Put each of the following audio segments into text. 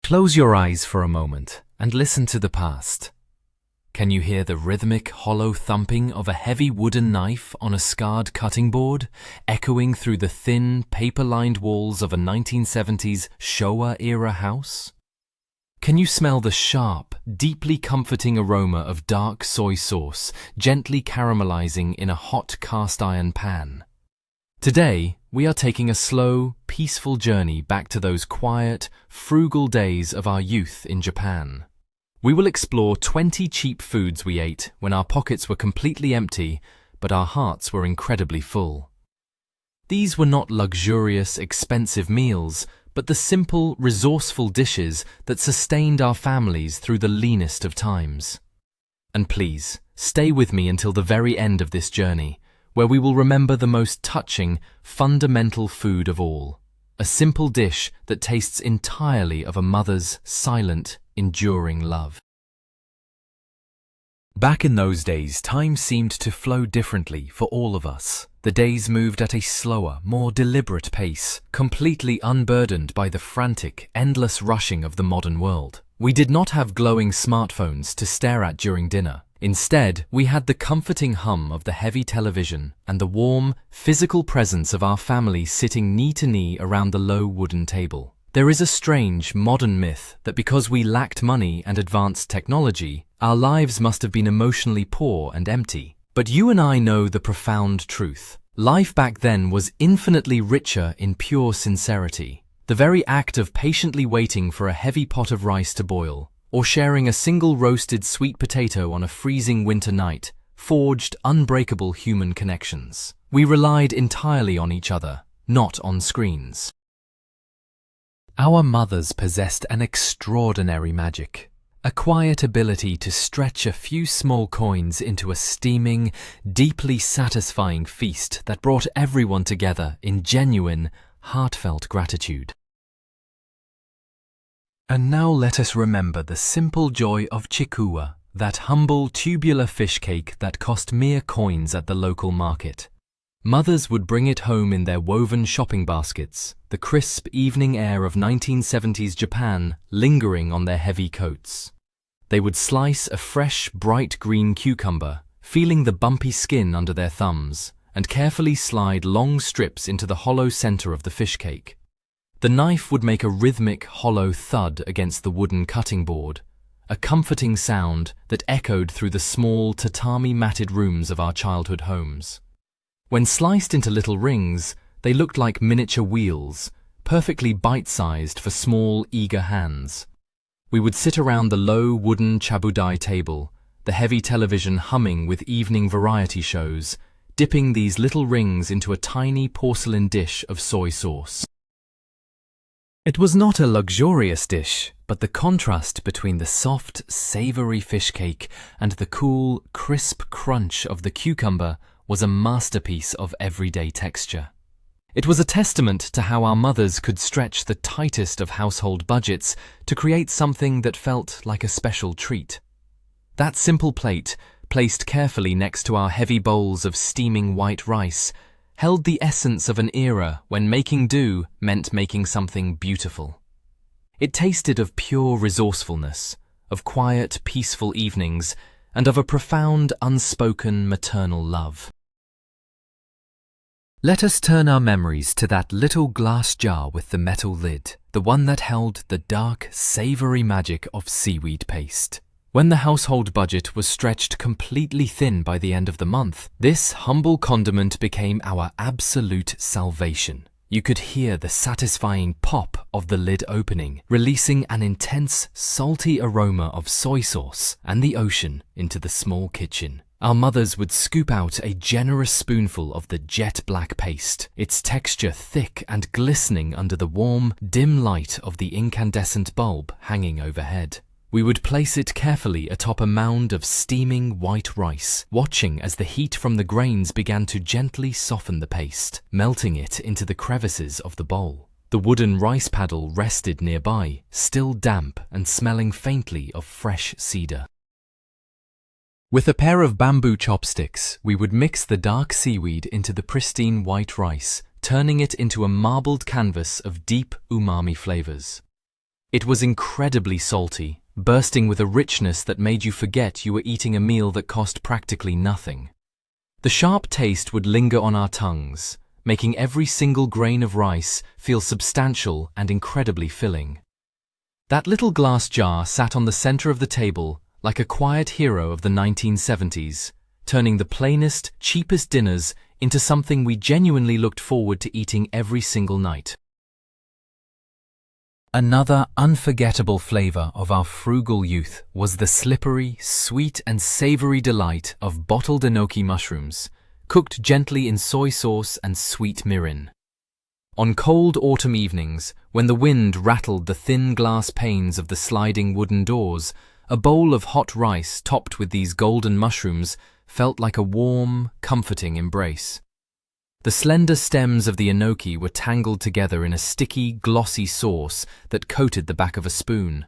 Close your eyes for a moment and listen to the past. Can you hear the rhythmic, hollow thumping of a heavy wooden knife on a scarred cutting board, echoing through the thin, paper-lined walls of a 1970s Showa-era house? Can you smell the sharp, deeply comforting aroma of dark soy sauce gently caramelizing in a hot cast-iron pan? Today, we are taking a slow, peaceful journey back to those quiet, frugal days of our youth in Japan. We will explore 20 cheap foods we ate when our pockets were completely empty, but our hearts were incredibly full. These were not luxurious, expensive meals, but the simple, resourceful dishes that sustained our families through the leanest of times. And please, stay with me until the very end of this journey, where we will remember the most touching, fundamental food of all, a simple dish that tastes entirely of a mother's silent, enduring love. Back in those days, time seemed to flow differently for all of us. The days moved at a slower, more deliberate pace, completely unburdened by the frantic, endless rushing of the modern world. We did not have glowing smartphones to stare at during dinner. Instead, we had the comforting hum of the heavy television and the warm, physical presence of our family sitting knee to knee around the low wooden table. There is a strange, modern myth that because we lacked money and advanced technology, our lives must have been emotionally poor and empty. But you and I know the profound truth. Life back then was infinitely richer in pure sincerity. The very act of patiently waiting for a heavy pot of rice to boil, or sharing a single roasted sweet potato on a freezing winter night, forged unbreakable human connections. We relied entirely on each other, not on screens. Our mothers possessed an extraordinary magic, a quiet ability to stretch a few small coins into a steaming, deeply satisfying feast that brought everyone together in genuine, heartfelt gratitude. And now let us remember the simple joy of chikuwa, that humble tubular fish cake that cost mere coins at the local market. Mothers would bring it home in their woven shopping baskets, the crisp evening air of 1970s Japan lingering on their heavy coats. They would slice a fresh, bright green cucumber, feeling the bumpy skin under their thumbs, and carefully slide long strips into the hollow center of the fish cake. The knife would make a rhythmic, hollow thud against the wooden cutting board, a comforting sound that echoed through the small tatami-matted rooms of our childhood homes. When sliced into little rings, they looked like miniature wheels, perfectly bite-sized for small, eager hands. We would sit around the low wooden chabudai table, the heavy television humming with evening variety shows, dipping these little rings into a tiny porcelain dish of soy sauce. It was not a luxurious dish, but the contrast between the soft, savory fish cake and the cool, crisp crunch of the cucumber was a masterpiece of everyday texture. It was a testament to how our mothers could stretch the tightest of household budgets to create something that felt like a special treat. That simple plate, placed carefully next to our heavy bowls of steaming white rice, held the essence of an era when making do meant making something beautiful. It tasted of pure resourcefulness, of quiet, peaceful evenings, and of a profound, unspoken maternal love. Let us turn our memories to that little glass jar with the metal lid, the one that held the dark, savory magic of seaweed paste. When the household budget was stretched completely thin by the end of the month, this humble condiment became our absolute salvation. You could hear the satisfying pop of the lid opening, releasing an intense, salty aroma of soy sauce and the ocean into the small kitchen. Our mothers would scoop out a generous spoonful of the jet black paste, its texture thick and glistening under the warm, dim light of the incandescent bulb hanging overhead. We would place it carefully atop a mound of steaming white rice, watching as the heat from the grains began to gently soften the paste, melting it into the crevices of the bowl. The wooden rice paddle rested nearby, still damp and smelling faintly of fresh cedar. With a pair of bamboo chopsticks, we would mix the dark seaweed into the pristine white rice, turning it into a marbled canvas of deep umami flavors. It was incredibly salty, bursting with a richness that made you forget you were eating a meal that cost practically nothing. The sharp taste would linger on our tongues, making every single grain of rice feel substantial and incredibly filling. That little glass jar sat on the center of the table like a quiet hero of the 1970s, turning the plainest, cheapest dinners into something we genuinely looked forward to eating every single night. Another unforgettable flavor of our frugal youth was the slippery, sweet and savory delight of bottled enoki mushrooms, cooked gently in soy sauce and sweet mirin. On cold autumn evenings, when the wind rattled the thin glass panes of the sliding wooden doors, a bowl of hot rice topped with these golden mushrooms felt like a warm, comforting embrace. The slender stems of the enoki were tangled together in a sticky, glossy sauce that coated the back of a spoon.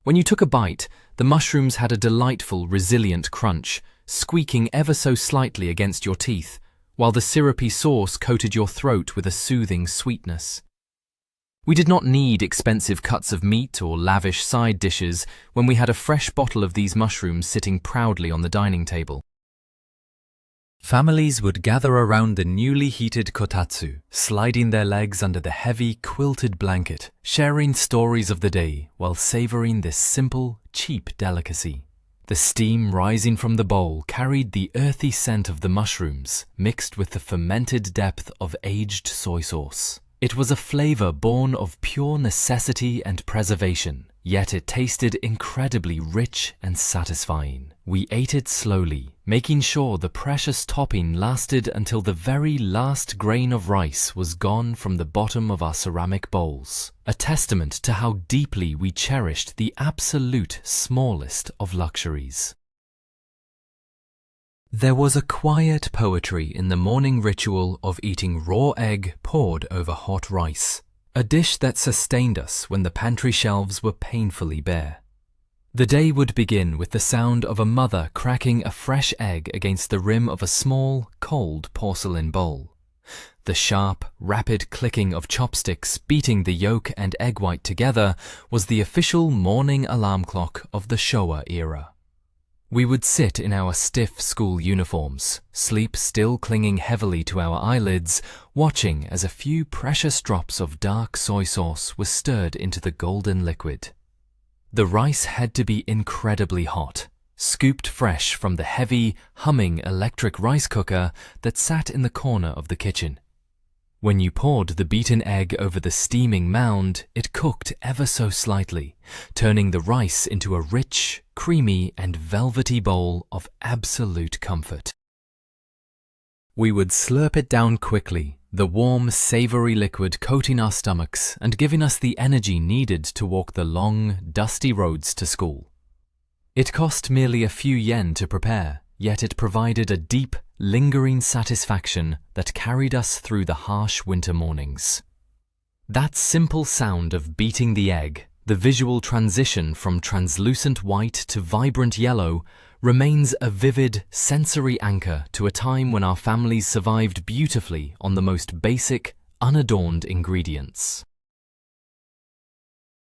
When you took a bite, the mushrooms had a delightful, resilient crunch, squeaking ever so slightly against your teeth, while the syrupy sauce coated your throat with a soothing sweetness. We did not need expensive cuts of meat or lavish side dishes when we had a fresh bottle of these mushrooms sitting proudly on the dining table. Families would gather around the newly heated kotatsu, sliding their legs under the heavy, quilted blanket, sharing stories of the day while savoring this simple, cheap delicacy. The steam rising from the bowl carried the earthy scent of the mushrooms, mixed with the fermented depth of aged soy sauce. It was a flavor born of pure necessity and preservation, yet it tasted incredibly rich and satisfying. We ate it slowly, making sure the precious topping lasted until the very last grain of rice was gone from the bottom of our ceramic bowls, a testament to how deeply we cherished the absolute smallest of luxuries. There was a quiet poetry in the morning ritual of eating raw egg poured over hot rice, a dish that sustained us when the pantry shelves were painfully bare. The day would begin with the sound of a mother cracking a fresh egg against the rim of a small, cold porcelain bowl. The sharp, rapid clicking of chopsticks beating the yolk and egg white together was the official morning alarm clock of the Showa era. We would sit in our stiff school uniforms, sleep still clinging heavily to our eyelids, watching as a few precious drops of dark soy sauce were stirred into the golden liquid. The rice had to be incredibly hot, scooped fresh from the heavy, humming electric rice cooker that sat in the corner of the kitchen. When you poured the beaten egg over the steaming mound, it cooked ever so slightly, turning the rice into a rich, creamy and velvety bowl of absolute comfort. We would slurp it down quickly, the warm, savory liquid coating our stomachs and giving us the energy needed to walk the long, dusty roads to school. It cost merely a few yen to prepare, yet it provided a deep, lingering satisfaction that carried us through the harsh winter mornings. That simple sound of beating the egg, the visual transition from translucent white to vibrant yellow, remains a vivid, sensory anchor to a time when our families survived beautifully on the most basic, unadorned ingredients.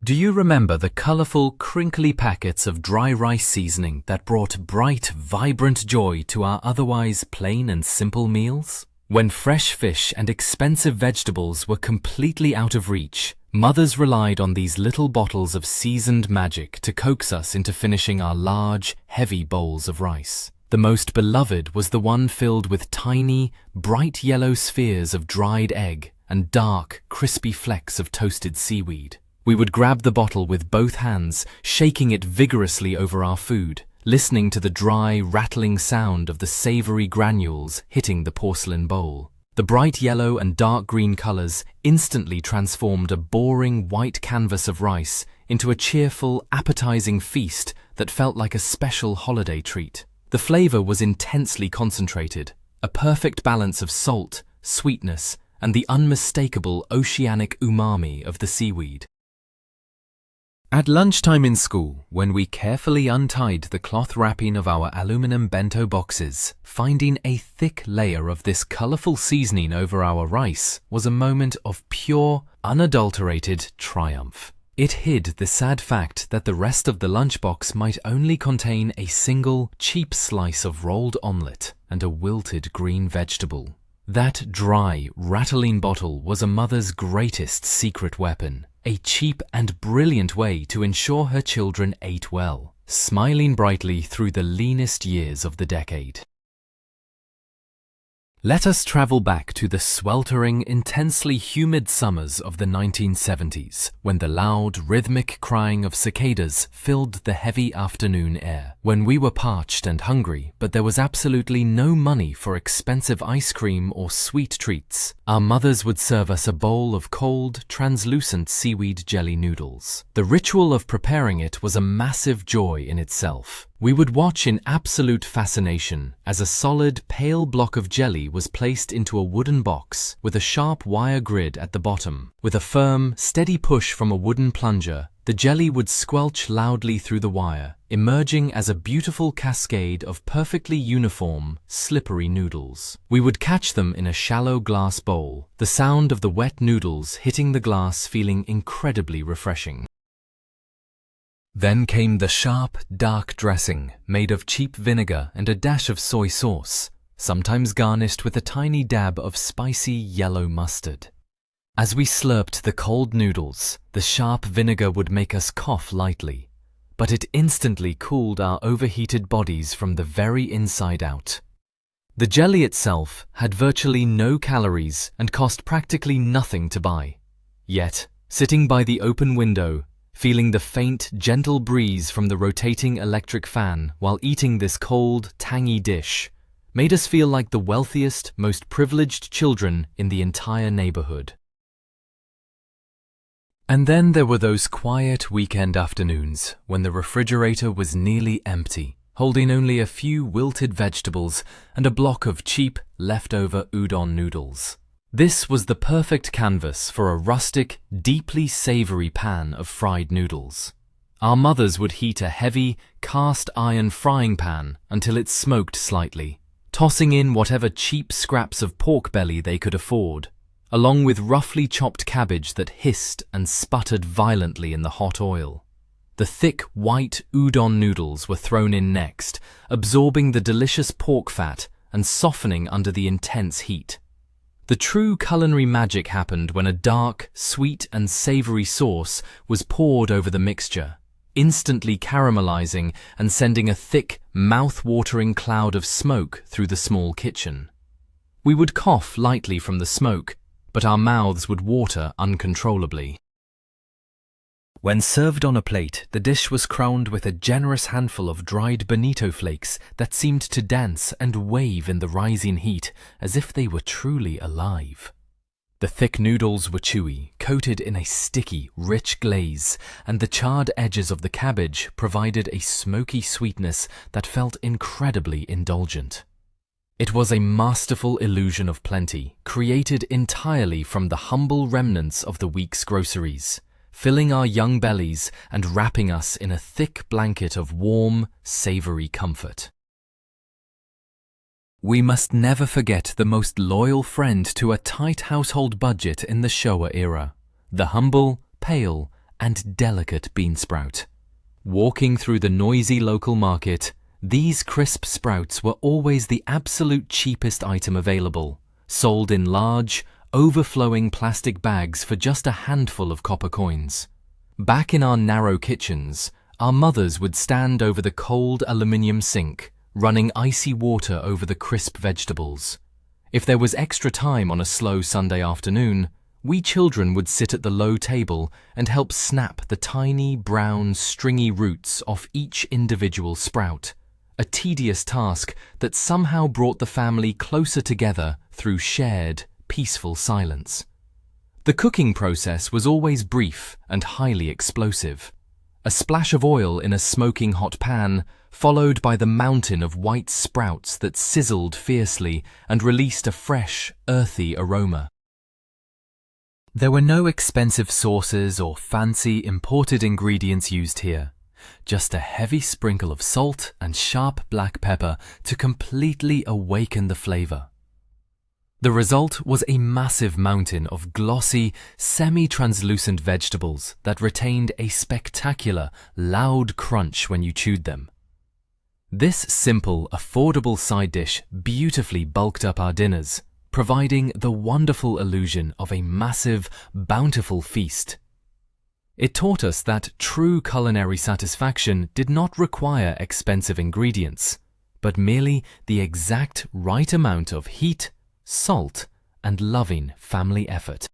Do you remember the colorful, crinkly packets of dry rice seasoning that brought bright, vibrant joy to our otherwise plain and simple meals? When fresh fish and expensive vegetables were completely out of reach, mothers relied on these little bottles of seasoned magic to coax us into finishing our large, heavy bowls of rice. The most beloved was the one filled with tiny, bright yellow spheres of dried egg and dark, crispy flecks of toasted seaweed. We would grab the bottle with both hands, shaking it vigorously over our food, listening to the dry, rattling sound of the savory granules hitting the porcelain bowl. The bright yellow and dark green colors instantly transformed a boring white canvas of rice into a cheerful, appetizing feast that felt like a special holiday treat. The flavor was intensely concentrated, a perfect balance of salt, sweetness, and the unmistakable oceanic umami of the seaweed. At lunchtime in school, when we carefully untied the cloth wrapping of our aluminum bento boxes, finding a thick layer of this colorful seasoning over our rice was a moment of pure, unadulterated triumph. It hid the sad fact that the rest of the lunchbox might only contain a single, cheap slice of rolled omelette and a wilted green vegetable. That dry, rattling bottle was a mother's greatest secret weapon, a cheap and brilliant way to ensure her children ate well, smiling brightly through the leanest years of the decade. Let us travel back to the sweltering, intensely humid summers of the 1970s, when the loud, rhythmic crying of cicadas filled the heavy afternoon air. When we were parched and hungry, but there was absolutely no money for expensive ice cream or sweet treats, our mothers would serve us a bowl of cold, translucent seaweed jelly noodles. The ritual of preparing it was a massive joy in itself. We would watch in absolute fascination as a solid, pale block of jelly was placed into a wooden box with a sharp wire grid at the bottom. With a firm, steady push from a wooden plunger, the jelly would squelch loudly through the wire, emerging as a beautiful cascade of perfectly uniform, slippery noodles. We would catch them in a shallow glass bowl, the sound of the wet noodles hitting the glass feeling incredibly refreshing. Then came the sharp, dark dressing, made of cheap vinegar and a dash of soy sauce, sometimes garnished with a tiny dab of spicy yellow mustard. As we slurped the cold noodles, the sharp vinegar would make us cough lightly, but it instantly cooled our overheated bodies from the very inside out. The jelly itself had virtually no calories and cost practically nothing to buy. Yet, sitting by the open window, feeling the faint, gentle breeze from the rotating electric fan while eating this cold, tangy dish, made us feel like the wealthiest, most privileged children in the entire neighborhood. And then there were those quiet weekend afternoons when the refrigerator was nearly empty, holding only a few wilted vegetables and a block of cheap, leftover udon noodles. This was the perfect canvas for a rustic, deeply savory pan of fried noodles. Our mothers would heat a heavy, cast-iron frying pan until it smoked slightly, tossing in whatever cheap scraps of pork belly they could afford, along with roughly chopped cabbage that hissed and sputtered violently in the hot oil. The thick, white udon noodles were thrown in next, absorbing the delicious pork fat and softening under the intense heat. The true culinary magic happened when a dark, sweet and savory sauce was poured over the mixture, instantly caramelizing and sending a thick, mouth-watering cloud of smoke through the small kitchen. We would cough lightly from the smoke, but our mouths would water uncontrollably. When served on a plate, the dish was crowned with a generous handful of dried bonito flakes that seemed to dance and wave in the rising heat as if they were truly alive. The thick noodles were chewy, coated in a sticky, rich glaze, and the charred edges of the cabbage provided a smoky sweetness that felt incredibly indulgent. It was a masterful illusion of plenty, created entirely from the humble remnants of the week's groceries, filling our young bellies and wrapping us in a thick blanket of warm, savory comfort. We must never forget the most loyal friend to a tight household budget in the Showa era, the humble, pale, and delicate bean sprout. Walking through the noisy local market, these crisp sprouts were always the absolute cheapest item available, sold in large, overflowing plastic bags for just a handful of copper coins. Back in our narrow kitchens, our mothers would stand over the cold aluminium sink, running icy water over the crisp vegetables. If there was extra time on a slow Sunday afternoon, we children would sit at the low table and help snap the tiny, brown, stringy roots off each individual sprout, a tedious task that somehow brought the family closer together through shared, peaceful silence. The cooking process was always brief and highly explosive. A splash of oil in a smoking hot pan, followed by the mountain of white sprouts that sizzled fiercely and released a fresh, earthy aroma. There were no expensive sauces or fancy imported ingredients used here, just a heavy sprinkle of salt and sharp black pepper to completely awaken the flavor. The result was a massive mountain of glossy, semi-translucent vegetables that retained a spectacular, loud crunch when you chewed them. This simple, affordable side dish beautifully bulked up our dinners, providing the wonderful illusion of a massive, bountiful feast. It taught us that true culinary satisfaction did not require expensive ingredients, but merely the exact right amount of heat, salt, and loving family effort.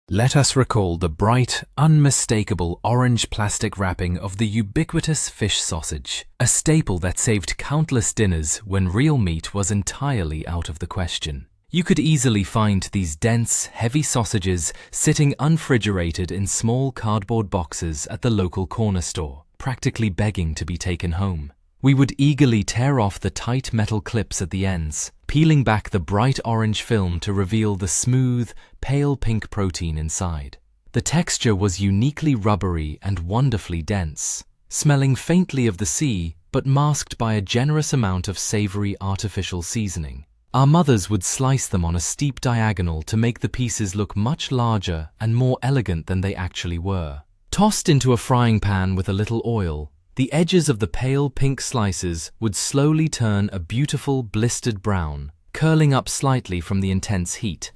Let us recall the bright, unmistakable orange plastic wrapping of the ubiquitous fish sausage, a staple that saved countless dinners when real meat was entirely out of the question. You could easily find these dense, heavy sausages sitting unrefrigerated in small cardboard boxes at the local corner store, practically begging to be taken home. We would eagerly tear off the tight metal clips at the ends, peeling back the bright orange film to reveal the smooth, pale pink protein inside. The texture was uniquely rubbery and wonderfully dense, smelling faintly of the sea but masked by a generous amount of savory artificial seasoning. Our mothers would slice them on a steep diagonal to make the pieces look much larger and more elegant than they actually were. Tossed into a frying pan with a little oil, the edges of the pale pink slices would slowly turn a beautiful blistered brown, curling up slightly from the intense heat.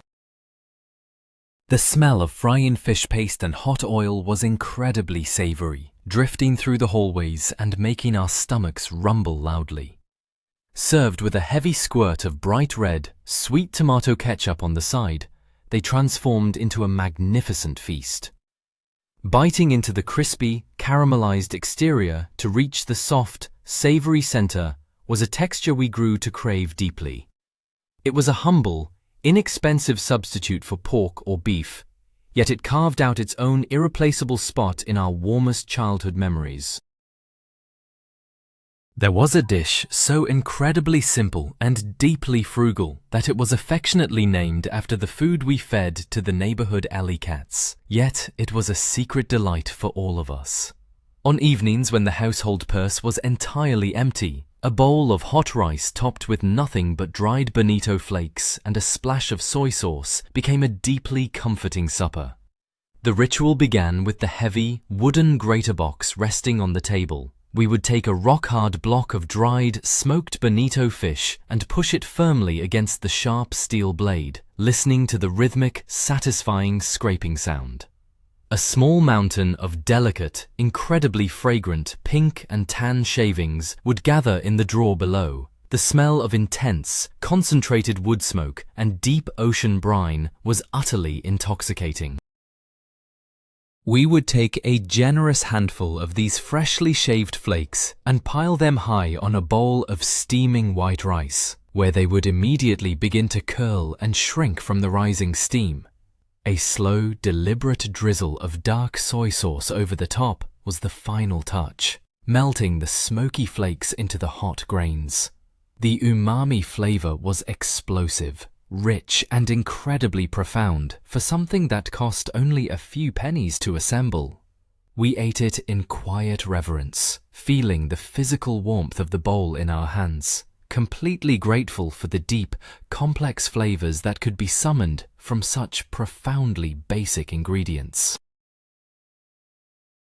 The smell of frying fish paste and hot oil was incredibly savory, drifting through the hallways and making our stomachs rumble loudly. Served with a heavy squirt of bright red, sweet tomato ketchup on the side, they transformed into a magnificent feast. Biting into the crispy, caramelized exterior to reach the soft, savory center was a texture we grew to crave deeply. It was a humble, inexpensive substitute for pork or beef, yet it carved out its own irreplaceable spot in our warmest childhood memories. There was a dish so incredibly simple and deeply frugal that it was affectionately named after the food we fed to the neighborhood alley cats. Yet it was a secret delight for all of us. On evenings when the household purse was entirely empty, a bowl of hot rice topped with nothing but dried bonito flakes and a splash of soy sauce became a deeply comforting supper. The ritual began with the heavy, wooden grater box resting on the table. We would take a rock-hard block of dried, smoked bonito fish and push it firmly against the sharp steel blade, listening to the rhythmic, satisfying scraping sound. A small mountain of delicate, incredibly fragrant pink and tan shavings would gather in the drawer below. The smell of intense, concentrated wood smoke and deep ocean brine was utterly intoxicating. We would take a generous handful of these freshly shaved flakes and pile them high on a bowl of steaming white rice, where they would immediately begin to curl and shrink from the rising steam. A slow, deliberate drizzle of dark soy sauce over the top was the final touch, melting the smoky flakes into the hot grains. The umami flavor was explosive, rich and incredibly profound for something that cost only a few pennies to assemble. We ate it in quiet reverence, feeling the physical warmth of the bowl in our hands, completely grateful for the deep, complex flavors that could be summoned from such profoundly basic ingredients.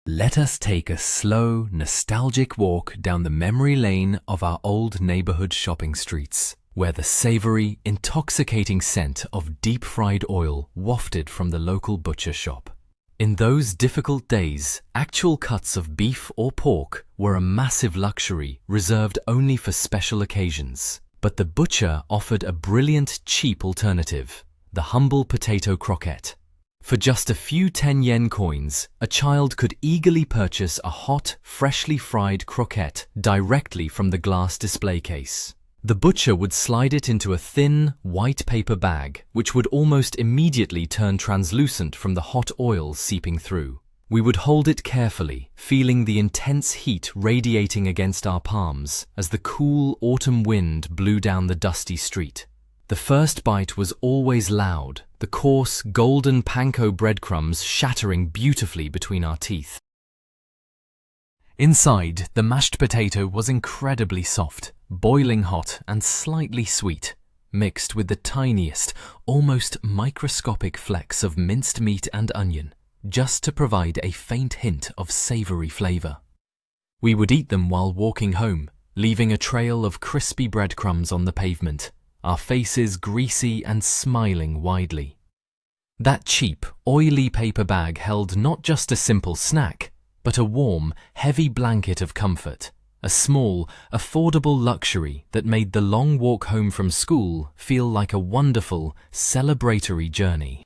Let us take a slow, nostalgic walk down the memory lane of our old neighborhood shopping streets, where the savory, intoxicating scent of deep-fried oil wafted from the local butcher shop. In those difficult days, actual cuts of beef or pork were a massive luxury reserved only for special occasions. But the butcher offered a brilliant, cheap alternative, the humble potato croquette. For just a few 10-yen coins, a child could eagerly purchase a hot, freshly fried croquette directly from the glass display case. The butcher would slide it into a thin, white paper bag, which would almost immediately turn translucent from the hot oil seeping through. We would hold it carefully, feeling the intense heat radiating against our palms as the cool autumn wind blew down the dusty street. The first bite was always loud, the coarse, golden panko breadcrumbs shattering beautifully between our teeth. Inside, the mashed potato was incredibly soft, boiling hot and slightly sweet. mixed with the tiniest, almost microscopic flecks of minced meat and onion, just to provide a faint hint of savory flavor. We would eat them while walking home, leaving a trail of crispy breadcrumbs on the pavement, our faces greasy and smiling widely. That cheap, oily paper bag held not just a simple snack, but a warm, heavy blanket of comfort, a small, affordable luxury that made the long walk home from school feel like a wonderful, celebratory journey.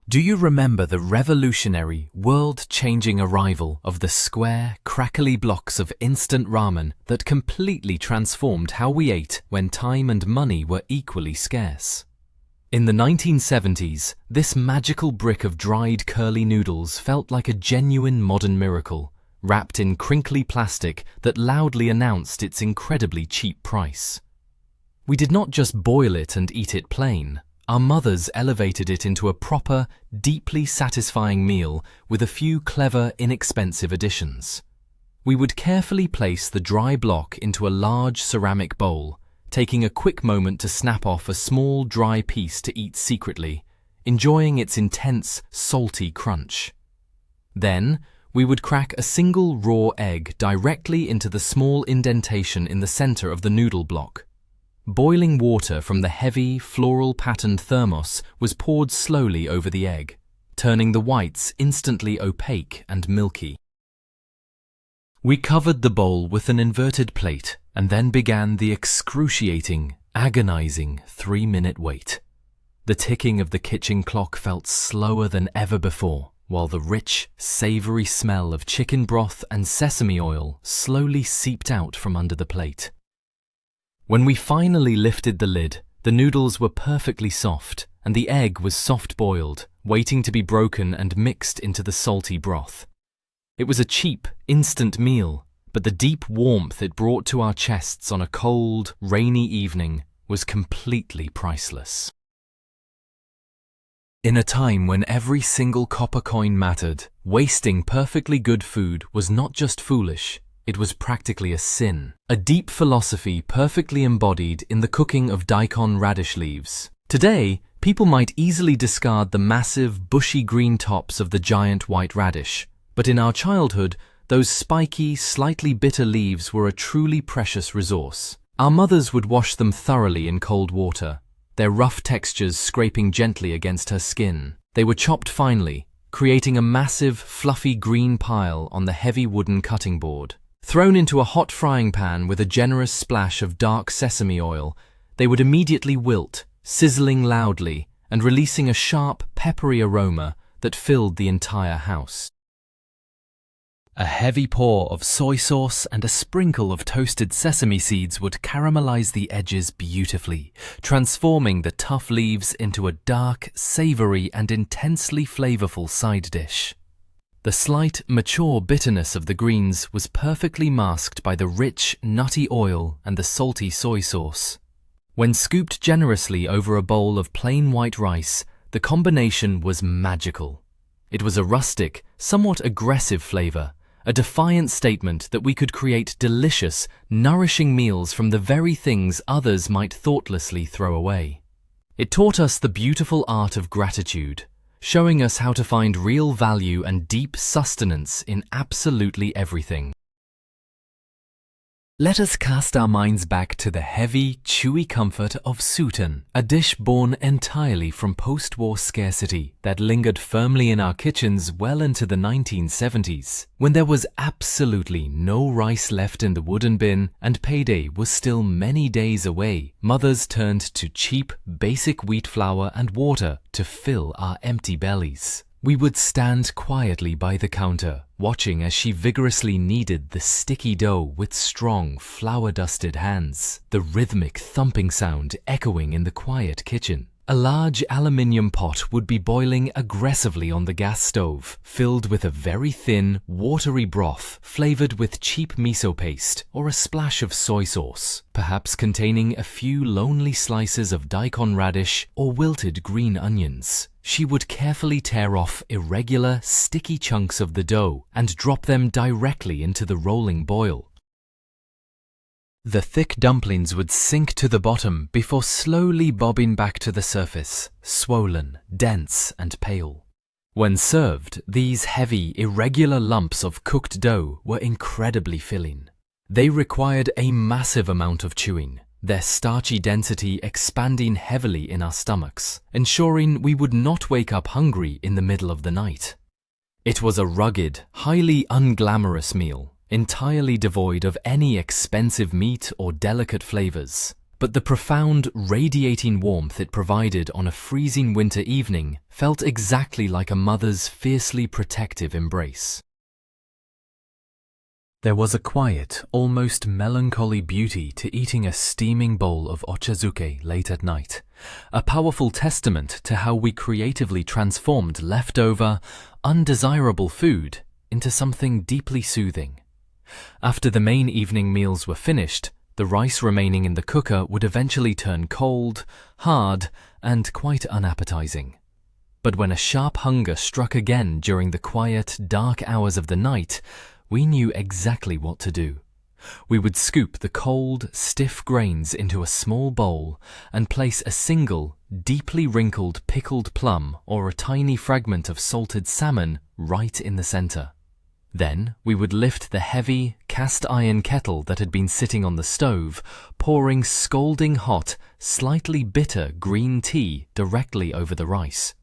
Do you remember the revolutionary, world-changing arrival of the square, crackly blocks of instant ramen that completely transformed how we ate when time and money were equally scarce? In the 1970s, this magical brick of dried curly noodles felt like a genuine modern miracle, wrapped in crinkly plastic that loudly announced its incredibly cheap price. We did not just boil it and eat it plain. Our mothers elevated it into a proper, deeply satisfying meal with a few clever, inexpensive additions. We would carefully place the dry block into a large ceramic bowl, taking a quick moment to snap off a small, dry piece to eat secretly, enjoying its intense, salty crunch. Then, we would crack a single raw egg directly into the small indentation in the center of the noodle block. Boiling water from the heavy, floral-patterned thermos was poured slowly over the egg, turning the whites instantly opaque and milky. We covered the bowl with an inverted plate and then began the excruciating, agonizing 3-minute wait. The ticking of the kitchen clock felt slower than ever before, while the rich, savory smell of chicken broth and sesame oil slowly seeped out from under the plate. When we finally lifted the lid, the noodles were perfectly soft, and the egg was soft-boiled, waiting to be broken and mixed into the salty broth. It was a cheap, instant meal, but the deep warmth it brought to our chests on a cold, rainy evening was completely priceless. In a time when every single copper coin mattered, wasting perfectly good food was not just foolish, it was practically a sin. A deep philosophy perfectly embodied in the cooking of daikon radish leaves. Today, people might easily discard the massive, bushy green tops of the giant white radish, but in our childhood, those spiky, slightly bitter leaves were a truly precious resource. Our mothers would wash them thoroughly in cold water, their rough textures scraping gently against her skin. They were chopped finely, creating a massive, fluffy green pile on the heavy wooden cutting board. Thrown into a hot frying pan with a generous splash of dark sesame oil, they would immediately wilt, sizzling loudly and releasing a sharp, peppery aroma that filled the entire house. A heavy pour of soy sauce and a sprinkle of toasted sesame seeds would caramelize the edges beautifully, transforming the tough leaves into a dark, savory and intensely flavorful side dish. The slight, mature bitterness of the greens was perfectly masked by the rich, nutty oil and the salty soy sauce. When scooped generously over a bowl of plain white rice, the combination was magical. It was a rustic, somewhat aggressive flavor, a defiant statement that we could create delicious, nourishing meals from the very things others might thoughtlessly throw away. It taught us the beautiful art of gratitude, showing us how to find real value and deep sustenance in absolutely everything. Let us cast our minds back to the heavy, chewy comfort of suten, a dish born entirely from post-war scarcity that lingered firmly in our kitchens well into the 1970s. When there was absolutely no rice left in the wooden bin and payday was still many days away, mothers turned to cheap, basic wheat flour and water to fill our empty bellies. We would stand quietly by the counter, watching as she vigorously kneaded the sticky dough with strong, flour-dusted hands, the rhythmic thumping sound echoing in the quiet kitchen. A large aluminium pot would be boiling aggressively on the gas stove, filled with a very thin, watery broth flavored with cheap miso paste or a splash of soy sauce, perhaps containing a few lonely slices of daikon radish or wilted green onions. She would carefully tear off irregular, sticky chunks of the dough and drop them directly into the rolling boil. The thick dumplings would sink to the bottom before slowly bobbing back to the surface, swollen, dense, and pale. When served, these heavy, irregular lumps of cooked dough were incredibly filling. They required a massive amount of chewing, their starchy density expanding heavily in our stomachs, ensuring we would not wake up hungry in the middle of the night. It was a rugged, highly unglamorous meal, entirely devoid of any expensive meat or delicate flavors, but the profound, radiating warmth it provided on a freezing winter evening felt exactly like a mother's fiercely protective embrace. There was a quiet, almost melancholy beauty to eating a steaming bowl of ochazuke late at night, a powerful testament to how we creatively transformed leftover, undesirable food into something deeply soothing. After the main evening meals were finished, the rice remaining in the cooker would eventually turn cold, hard, and quite unappetizing. But when a sharp hunger struck again during the quiet, dark hours of the night, we knew exactly what to do. We would scoop the cold, stiff grains into a small bowl and place a single, deeply wrinkled pickled plum or a tiny fragment of salted salmon right in the center. Then we would lift the heavy, cast-iron kettle that had been sitting on the stove, pouring scalding hot, slightly bitter green tea directly over the rice.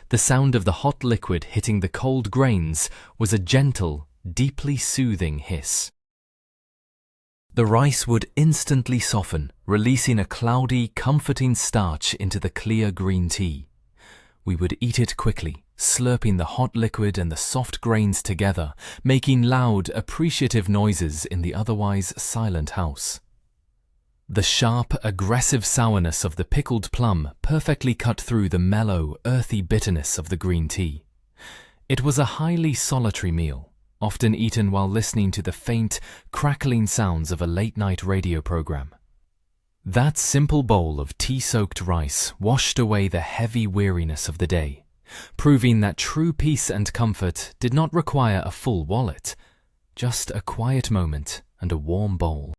The sound of the hot liquid hitting the cold grains was a gentle, deeply soothing hiss. The rice would instantly soften, releasing a cloudy, comforting starch into the clear green tea. We would eat it quickly, slurping the hot liquid and the soft grains together, making loud, appreciative noises in the otherwise silent house. The sharp, aggressive sourness of the pickled plum perfectly cut through the mellow, earthy bitterness of the green tea. It was a highly solitary meal, often eaten while listening to the faint, crackling sounds of a late-night radio program. That simple bowl of tea-soaked rice washed away the heavy weariness of the day, proving that true peace and comfort did not require a full wallet, just a quiet moment and a warm bowl.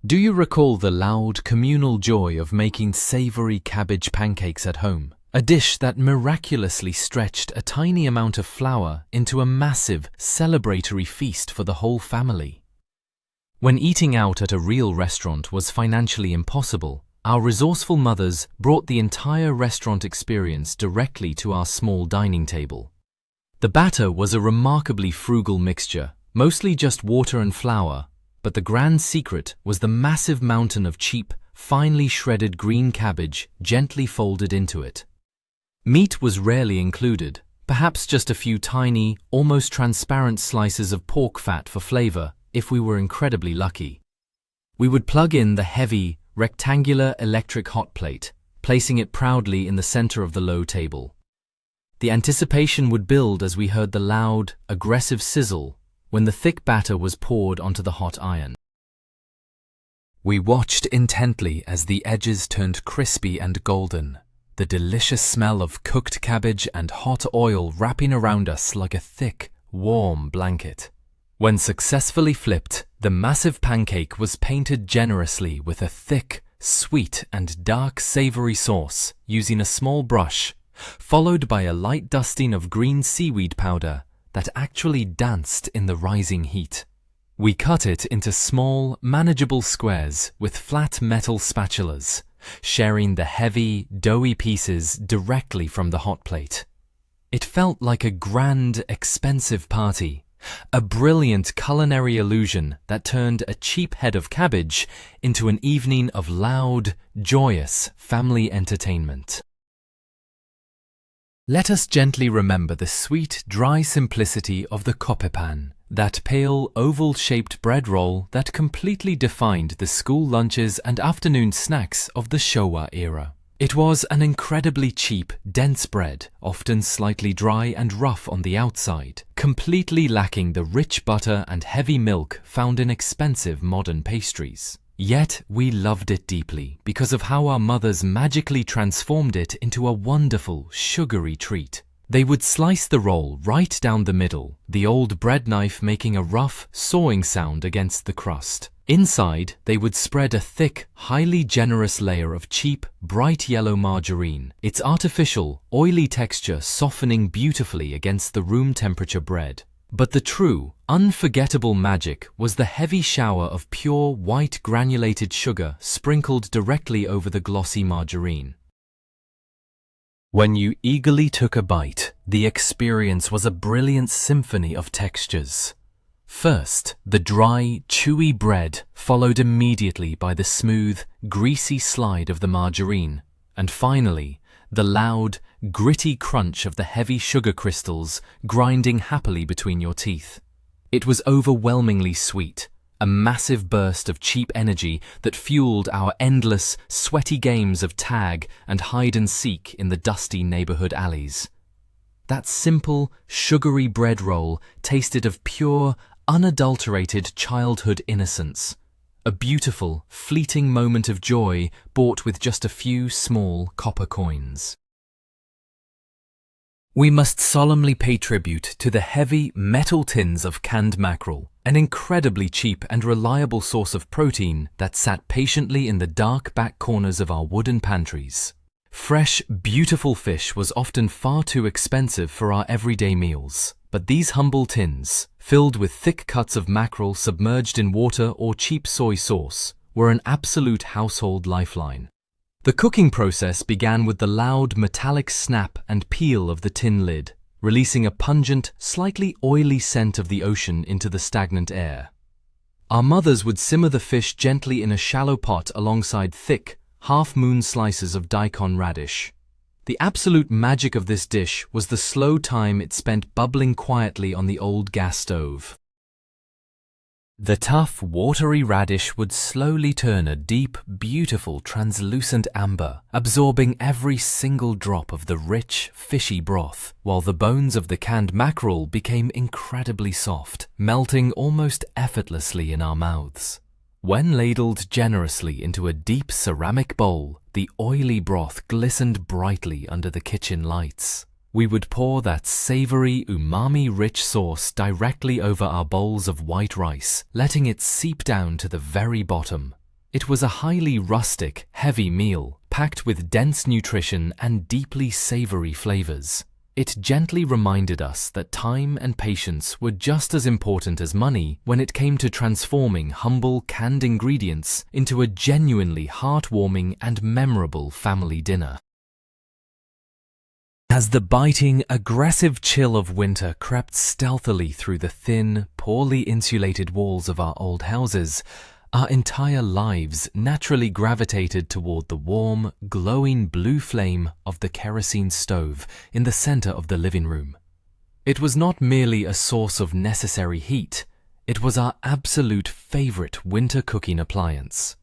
Do you recall the loud, communal joy of making savory cabbage pancakes at home? A dish that miraculously stretched a tiny amount of flour into a massive, celebratory feast for the whole family. When eating out at a real restaurant was financially impossible, our resourceful mothers brought the entire restaurant experience directly to our small dining table. The batter was a remarkably frugal mixture, mostly just water and flour, but the grand secret was the massive mountain of cheap, finely shredded green cabbage gently folded into it. Meat was rarely included, perhaps just a few tiny, almost transparent slices of pork fat for flavor if we were incredibly lucky. We would plug in the heavy, rectangular electric hot plate, placing it proudly in the center of the low table. The anticipation would build as we heard the loud, aggressive sizzle when the thick batter was poured onto the hot iron. We watched intently as the edges turned crispy and golden, the delicious smell of cooked cabbage and hot oil wrapping around us like a thick, warm blanket. When successfully flipped, the massive pancake was painted generously with a thick, sweet and dark savory sauce using a small brush, followed by a light dusting of green seaweed powder that actually danced in the rising heat. We cut it into small, manageable squares with flat metal spatulas, sharing the heavy, doughy pieces directly from the hot plate. It felt like a grand, expensive party, a brilliant culinary illusion that turned a cheap head of cabbage into an evening of loud, joyous family entertainment. Let us gently remember the sweet, dry simplicity of the koppepan, that pale, oval-shaped bread roll that completely defined the school lunches and afternoon snacks of the Showa era. It was an incredibly cheap, dense bread, often slightly dry and rough on the outside, completely lacking the rich butter and heavy milk found in expensive modern pastries. Yet we loved it deeply because of how our mothers magically transformed it into a wonderful, sugary treat. They would slice the roll right down the middle, the old bread knife making a rough, sawing sound against the crust. Inside, they would spread a thick, highly generous layer of cheap, bright yellow margarine, its artificial, oily texture softening beautifully against the room temperature bread. But the true, unforgettable magic was the heavy shower of pure, white granulated sugar sprinkled directly over the glossy margarine. When you eagerly took a bite, the experience was a brilliant symphony of textures. First, the dry, chewy bread, followed immediately by the smooth, greasy slide of the margarine, and finally, the loud, gritty crunch of the heavy sugar crystals grinding happily between your teeth. It was overwhelmingly sweet, a massive burst of cheap energy that fueled our endless, sweaty games of tag and hide-and-seek in the dusty neighborhood alleys. That simple, sugary bread roll tasted of pure, unadulterated childhood innocence, a beautiful, fleeting moment of joy bought with just a few small copper coins. We must solemnly pay tribute to the heavy metal tins of canned mackerel, an incredibly cheap and reliable source of protein that sat patiently in the dark back corners of our wooden pantries. Fresh, beautiful fish was often far too expensive for our everyday meals, but these humble tins, filled with thick cuts of mackerel submerged in water or cheap soy sauce, were an absolute household lifeline. The cooking process began with the loud metallic snap and peel of the tin lid, releasing a pungent, slightly oily scent of the ocean into the stagnant air. Our mothers would simmer the fish gently in a shallow pot alongside thick, half-moon slices of daikon radish. The absolute magic of this dish was the slow time it spent bubbling quietly on the old gas stove. The tough, watery radish would slowly turn a deep, beautiful, translucent amber, absorbing every single drop of the rich, fishy broth, while the bones of the canned mackerel became incredibly soft, melting almost effortlessly in our mouths. When ladled generously into a deep ceramic bowl, the oily broth glistened brightly under the kitchen lights. We would pour that savory, umami-rich sauce directly over our bowls of white rice, letting it seep down to the very bottom. It was a highly rustic, heavy meal, packed with dense nutrition and deeply savory flavors. It gently reminded us that time and patience were just as important as money when it came to transforming humble canned ingredients into a genuinely heartwarming and memorable family dinner. As the biting, aggressive chill of winter crept stealthily through the thin, poorly insulated walls of our old houses, our entire lives naturally gravitated toward the warm, glowing blue flame of the kerosene stove in the center of the living room. It was not merely a source of necessary heat, it was our absolute favorite winter cooking appliance.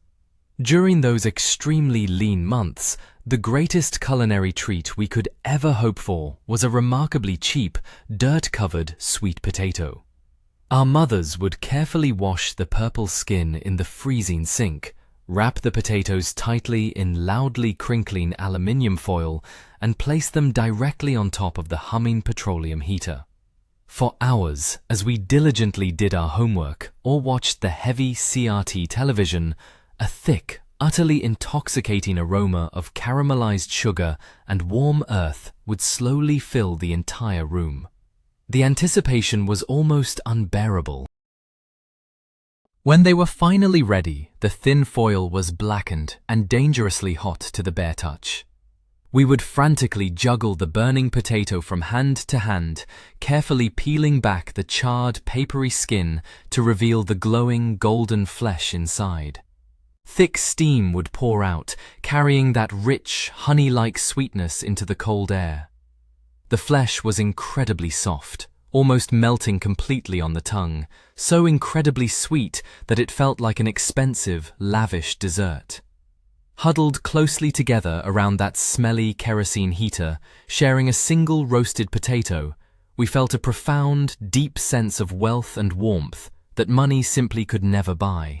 During those extremely lean months, the greatest culinary treat we could ever hope for was a remarkably cheap, dirt-covered sweet potato. Our mothers would carefully wash the purple skin in the freezing sink, wrap the potatoes tightly in loudly crinkling aluminium foil, and place them directly on top of the humming petroleum heater. For hours, as we diligently did our homework or watched the heavy CRT television, a thick, utterly intoxicating aroma of caramelized sugar and warm earth would slowly fill the entire room. The anticipation was almost unbearable. When they were finally ready, the thin foil was blackened and dangerously hot to the bare touch. We would frantically juggle the burning potato from hand to hand, carefully peeling back the charred, papery skin to reveal the glowing, golden flesh inside. Thick steam would pour out, carrying that rich, honey-like sweetness into the cold air. The flesh was incredibly soft, almost melting completely on the tongue, so incredibly sweet that it felt like an expensive, lavish dessert. Huddled closely together around that smelly kerosene heater, sharing a single roasted potato, we felt a profound, deep sense of wealth and warmth that money simply could never buy.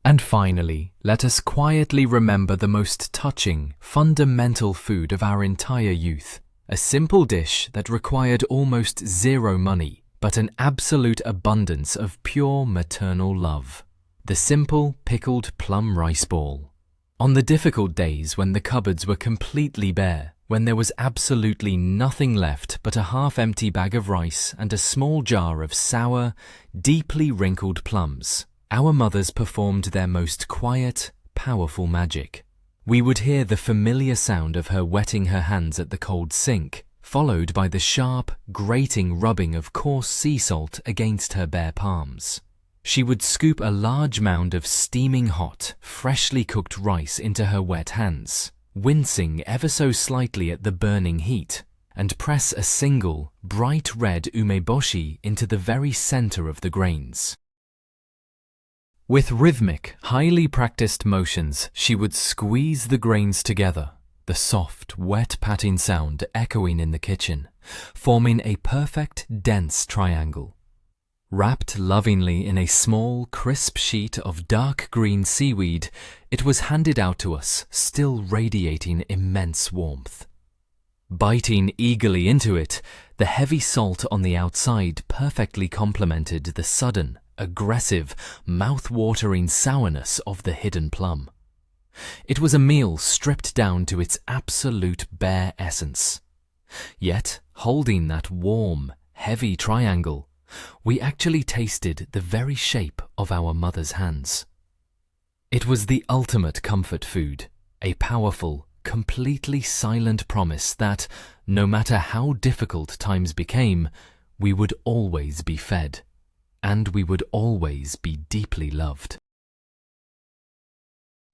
And finally, let us quietly remember the most touching, fundamental food of our entire youth, A simple dish that required almost zero money, but an absolute abundance of pure maternal love. The simple pickled plum rice ball. On the difficult days when the cupboards were completely bare, when there was absolutely nothing left but a half-empty bag of rice and a small jar of sour, deeply wrinkled plums, our mothers performed their most quiet, powerful magic. We would hear the familiar sound of her wetting her hands at the cold sink, followed by the sharp, grating rubbing of coarse sea salt against her bare palms. She would scoop a large mound of steaming hot, freshly cooked rice into her wet hands, wincing ever so slightly at the burning heat, and press a single, bright red umeboshi into the very center of the grains. With rhythmic, highly practiced motions, she would squeeze the grains together, the soft, wet patting sound echoing in the kitchen, forming a perfect, dense triangle. Wrapped lovingly in a small, crisp sheet of dark green seaweed, it was handed out to us, still radiating immense warmth. Biting eagerly into it, the heavy salt on the outside perfectly complemented the sudden, aggressive, mouth-watering sourness of the hidden plum. It was a meal stripped down to its absolute bare essence. Yet, holding that warm, heavy triangle, we actually tasted the very shape of our mother's hands. It was the ultimate comfort food, a powerful, completely silent promise that, no matter how difficult times became, we would always be fed, and we would always be deeply loved.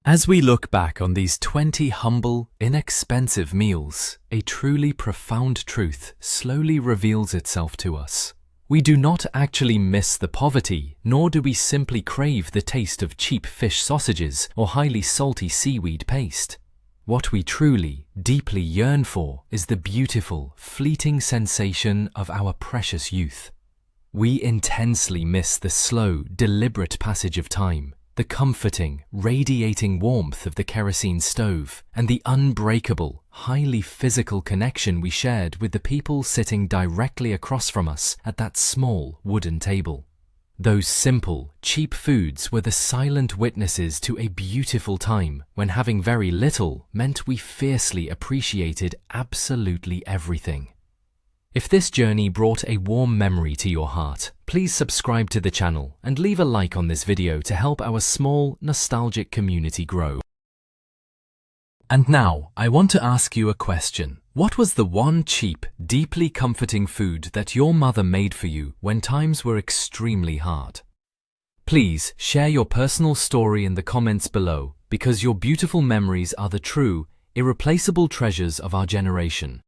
As we look back on these 20 humble, inexpensive meals, a truly profound truth slowly reveals itself to us. We do not actually miss the poverty, nor do we simply crave the taste of cheap fish sausages or highly salty seaweed paste. What we truly, deeply yearn for is the beautiful, fleeting sensation of our precious youth. We intensely miss the slow, deliberate passage of time, the comforting, radiating warmth of the kerosene stove, and the unbreakable, highly physical connection we shared with the people sitting directly across from us at that small wooden table. Those simple, cheap foods were the silent witnesses to a beautiful time when having very little meant we fiercely appreciated absolutely everything. If this journey brought a warm memory to your heart, please subscribe to the channel and leave a like on this video to help our small, nostalgic community grow. And now, I want to ask you a question. What was the one cheap, deeply comforting food that your mother made for you when times were extremely hard? Please share your personal story in the comments below, because your beautiful memories are the true, irreplaceable treasures of our generation.